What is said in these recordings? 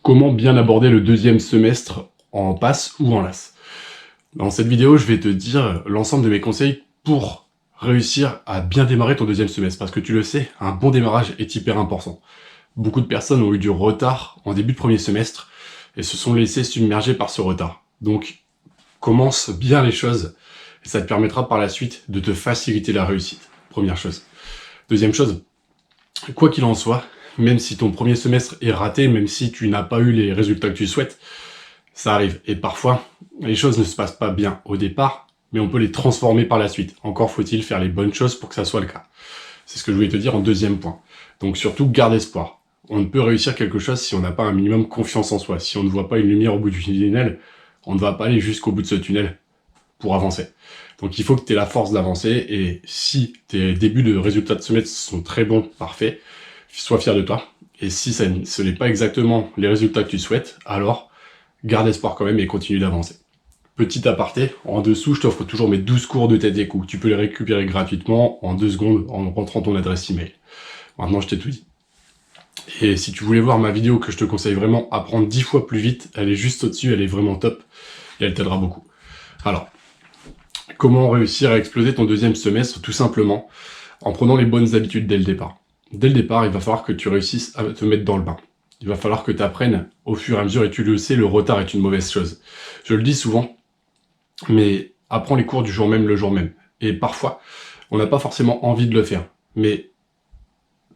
Comment bien aborder le deuxième semestre en passe ou en LAS? Dans cette vidéo, je vais te dire l'ensemble de mes conseils pour réussir à bien démarrer ton deuxième semestre. Parce que tu le sais, un bon démarrage est hyper important. Beaucoup de personnes ont eu du retard en début de premier semestre et se sont laissées submerger par ce retard. Donc, commence bien les choses et ça te permettra par la suite de te faciliter la réussite. Première chose. Deuxième chose, quoi qu'il en soit, même si ton premier semestre est raté, même si tu n'as pas eu les résultats que tu souhaites, ça arrive. Et parfois, les choses ne se passent pas bien au départ, mais on peut les transformer par la suite. Encore faut-il faire les bonnes choses pour que ça soit le cas. C'est ce que je voulais te dire en deuxième point. Donc surtout, garde espoir. On ne peut réussir quelque chose si on n'a pas un minimum confiance en soi. Si on ne voit pas une lumière au bout du tunnel, on ne va pas aller jusqu'au bout de ce tunnel pour avancer. Donc il faut que tu aies la force d'avancer, et si tes débuts de résultats de semestre sont très bons, parfait, sois fier de toi. Et si ce n'est pas exactement les résultats que tu souhaites, alors garde espoir quand même et continue d'avancer. Petit aparté, en dessous, je t'offre toujours mes 12 cours de tête et coup. Tu peux les récupérer gratuitement en 2 secondes en rentrant ton adresse email. Maintenant, je t'ai tout dit. Et si tu voulais voir ma vidéo que je te conseille vraiment apprendre 10 fois plus vite, elle est juste au-dessus, elle est vraiment top et elle t'aidera beaucoup. Alors, comment réussir à exploser ton deuxième semestre? Tout simplement en prenant les bonnes habitudes dès le départ. Dès le départ, il va falloir que tu réussisses à te mettre dans le bain. Il va falloir que tu apprennes au fur et à mesure, et tu le sais, le retard est une mauvaise chose. Je le dis souvent, mais apprends les cours du jour même, le jour même. Et parfois, on n'a pas forcément envie de le faire. Mais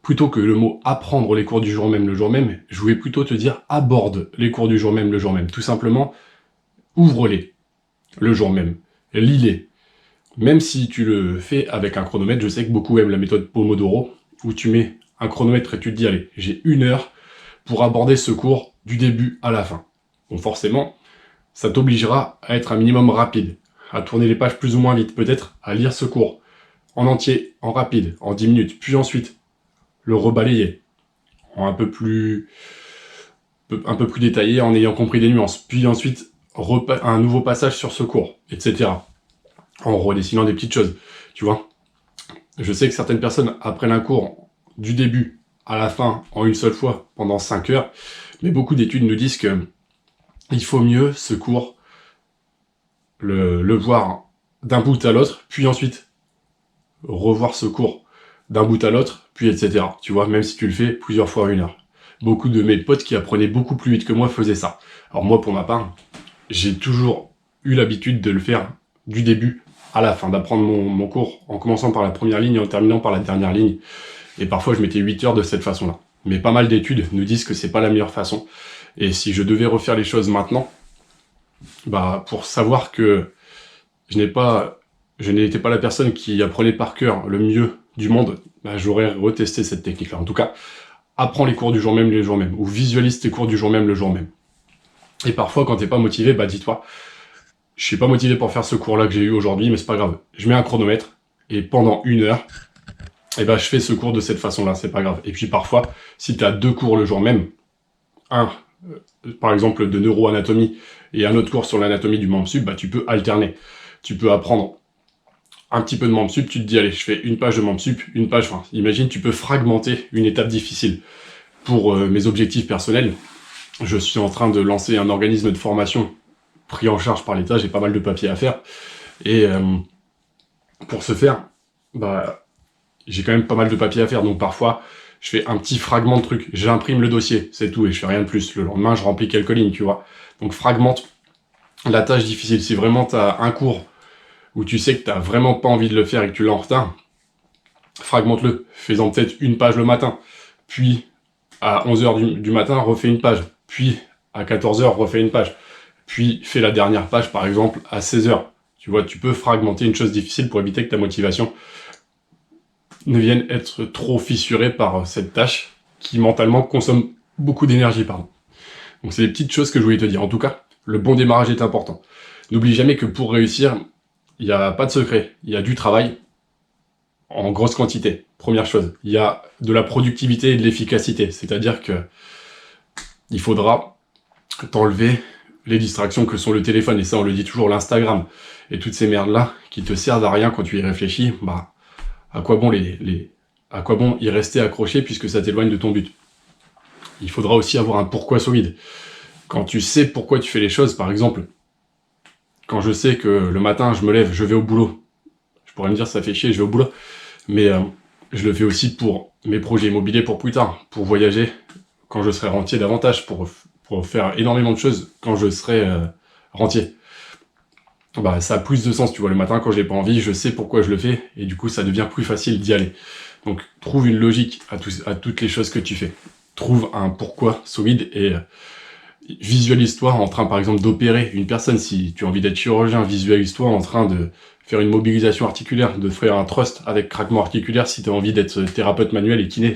plutôt que le mot apprendre les cours du jour même, le jour même, je voulais plutôt te dire aborde les cours du jour même, le jour même. Tout simplement, ouvre-les le jour même. Lis-les. Même si tu le fais avec un chronomètre, je sais que beaucoup aiment la méthode Pomodoro, où tu mets un chronomètre et tu te dis, allez, j'ai 1 heure pour aborder ce cours du début à la fin. Donc forcément, ça t'obligera à être un minimum rapide, à tourner les pages plus ou moins vite, peut-être à lire ce cours en entier, en rapide, en 10 minutes, puis ensuite le rebalayer en un peu plus détaillé, en ayant compris des nuances, puis ensuite un nouveau passage sur ce cours, etc. En redessinant des petites choses, tu vois. Je sais que certaines personnes apprennent un cours du début à la fin en une seule fois pendant 5 heures, mais beaucoup d'études nous disent que il faut mieux ce cours le voir d'un bout à l'autre, puis ensuite revoir ce cours d'un bout à l'autre, puis etc. Tu vois, même si tu le fais plusieurs fois en 1 heure. Beaucoup de mes potes qui apprenaient beaucoup plus vite que moi faisaient ça. Alors moi, pour ma part, j'ai toujours eu l'habitude de le faire du début à la fin, d'apprendre mon cours en commençant par la première ligne et en terminant par la dernière ligne. Et parfois, je mettais 8 heures de cette façon-là. Mais pas mal d'études nous disent que c'est pas la meilleure façon. Et si je devais refaire les choses maintenant, bah, pour savoir que je n'étais pas la personne qui apprenait par cœur le mieux du monde, bah, j'aurais retesté cette technique-là. En tout cas, apprends les cours du jour même, les jours même, ou visualise tes cours du jour même, le jour même. Et parfois, quand t'es pas motivé, bah, dis-toi, je suis pas motivé pour faire ce cours-là que j'ai eu aujourd'hui, mais c'est pas grave. Je mets un chronomètre, et pendant 1 heure, et ben je fais ce cours de cette façon-là, c'est pas grave. Et puis parfois, si tu as 2 cours le jour même, un, par exemple de neuroanatomie, et un autre cours sur l'anatomie du membre sup, bah tu peux alterner. Tu peux apprendre un petit peu de membre sup, tu te dis, allez, je fais une page de membre sup, une page, enfin, imagine, tu peux fragmenter une étape difficile. Pour mes objectifs personnels, je suis en train de lancer un organisme de formation pris en charge par l'État, j'ai pas mal de papiers à faire, et pour ce faire, bah, j'ai quand même pas mal de papiers à faire, donc parfois, je fais un petit fragment de truc, j'imprime le dossier, c'est tout, et je fais rien de plus. Le lendemain, je remplis quelques lignes, tu vois. Donc fragmente la tâche difficile. Si vraiment t'as un cours où tu sais que t'as vraiment pas envie de le faire et que tu l'as en retard, fragmente-le. Fais-en peut-être une page le matin, puis à 11h du matin, refais une page, puis à 14h, refais une page, puis fais la dernière page, par exemple, à 16h. Tu vois, tu peux fragmenter une chose difficile pour éviter que ta motivation ne viennent être trop fissurés par cette tâche qui mentalement consomme beaucoup d'énergie, pardon. Donc c'est des petites choses que je voulais te dire. En tout cas, le bon démarrage est important. N'oublie jamais que pour réussir, il n'y a pas de secret. Il y a du travail en grosse quantité. Première chose. Il y a de la productivité et de l'efficacité. C'est-à-dire que il faudra t'enlever les distractions que sont le téléphone. Et ça, on le dit toujours, l'Instagram. Et toutes ces merdes-là qui te servent à rien quand tu y réfléchis, bah, à quoi bon y rester accroché puisque ça t'éloigne de ton but? il faudra aussi avoir un pourquoi solide. Quand tu sais pourquoi tu fais les choses, par exemple, quand je sais que le matin, je me lève, je vais au boulot, je pourrais me dire ça fait chier, je vais au boulot, mais je le fais aussi pour mes projets immobiliers pour plus tard, pour voyager quand je serai rentier davantage, pour faire énormément de choses quand je serai rentier. Bah, ça a plus de sens, tu vois, le matin quand j'ai pas envie, je sais pourquoi je le fais, et du coup ça devient plus facile d'y aller. Donc trouve une logique à toutes les choses que tu fais. Trouve un pourquoi solide et visualise-toi en train par exemple d'opérer une personne. Si tu as envie d'être chirurgien, visualise-toi en train de faire une mobilisation articulaire, de faire un thrust avec craquement articulaire si tu as envie d'être thérapeute manuel et kiné,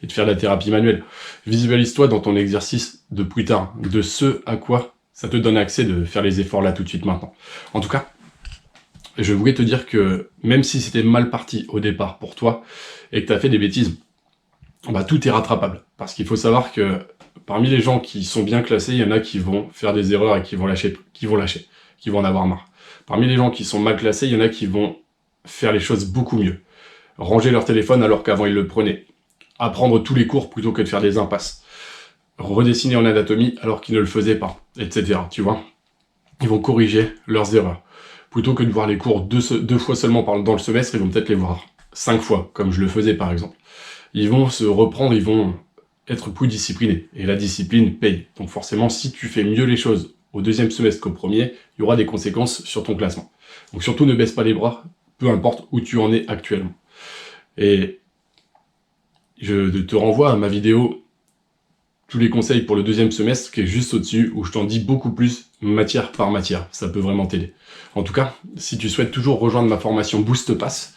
et de faire de la thérapie manuelle. Visualise-toi dans ton exercice de plus tard, de ce à quoi ça te donne accès de faire les efforts là tout de suite maintenant. En tout cas, je voulais te dire que même si c'était mal parti au départ pour toi et que tu as fait des bêtises, bah, tout est rattrapable. Parce qu'il faut savoir que parmi les gens qui sont bien classés, il y en a qui vont faire des erreurs et qui vont lâcher, qui vont en avoir marre. Parmi les gens qui sont mal classés, il y en a qui vont faire les choses beaucoup mieux. Ranger leur téléphone alors qu'avant ils le prenaient. Apprendre tous les cours plutôt que de faire des impasses. Redessiner en anatomie alors qu'ils ne le faisaient pas, etc. Tu vois, ils vont corriger leurs erreurs. Plutôt que de voir les cours deux fois seulement dans le semestre, ils vont peut-être les voir 5 fois, comme je le faisais par exemple. Ils vont se reprendre, ils vont être plus disciplinés. Et la discipline paye. Donc forcément, si tu fais mieux les choses au deuxième semestre qu'au premier, il y aura des conséquences sur ton classement. Donc surtout, ne baisse pas les bras, peu importe où tu en es actuellement. Et je te renvoie à ma vidéo tous les conseils pour le deuxième semestre, qui est juste au-dessus, où je t'en dis beaucoup plus matière par matière. Ça peut vraiment t'aider. En tout cas, si tu souhaites toujours rejoindre ma formation Boost Pass,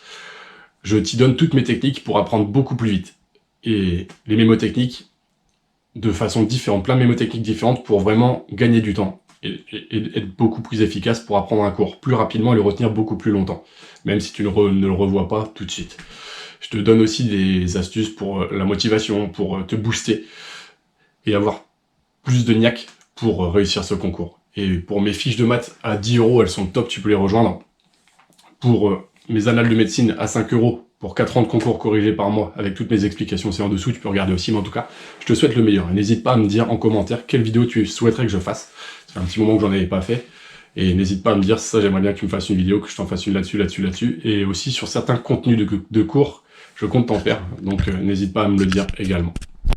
je t'y donne toutes mes techniques pour apprendre beaucoup plus vite. Et les mémotechniques de façon différente, plein de mémotechniques différentes pour vraiment gagner du temps et être beaucoup plus efficace pour apprendre un cours plus rapidement et le retenir beaucoup plus longtemps, même si tu ne le revois pas tout de suite. Je te donne aussi des astuces pour la motivation, pour te booster et avoir plus de niaque pour réussir ce concours. Et pour mes fiches de maths à 10 €, elles sont top, tu peux les rejoindre. Pour mes annales de médecine à 5 € pour 4 ans de concours corrigés par mois, avec toutes mes explications, c'est en dessous, tu peux regarder aussi, mais en tout cas, je te souhaite le meilleur. N'hésite pas à me dire en commentaire quelle vidéo tu souhaiterais que je fasse. Ça fait un petit moment que j'en avais pas fait, et n'hésite pas à me dire ça, j'aimerais bien que tu me fasses une vidéo, que je t'en fasse une là-dessus, et aussi sur certains contenus de cours, je compte t'en faire, donc n'hésite pas à me le dire également.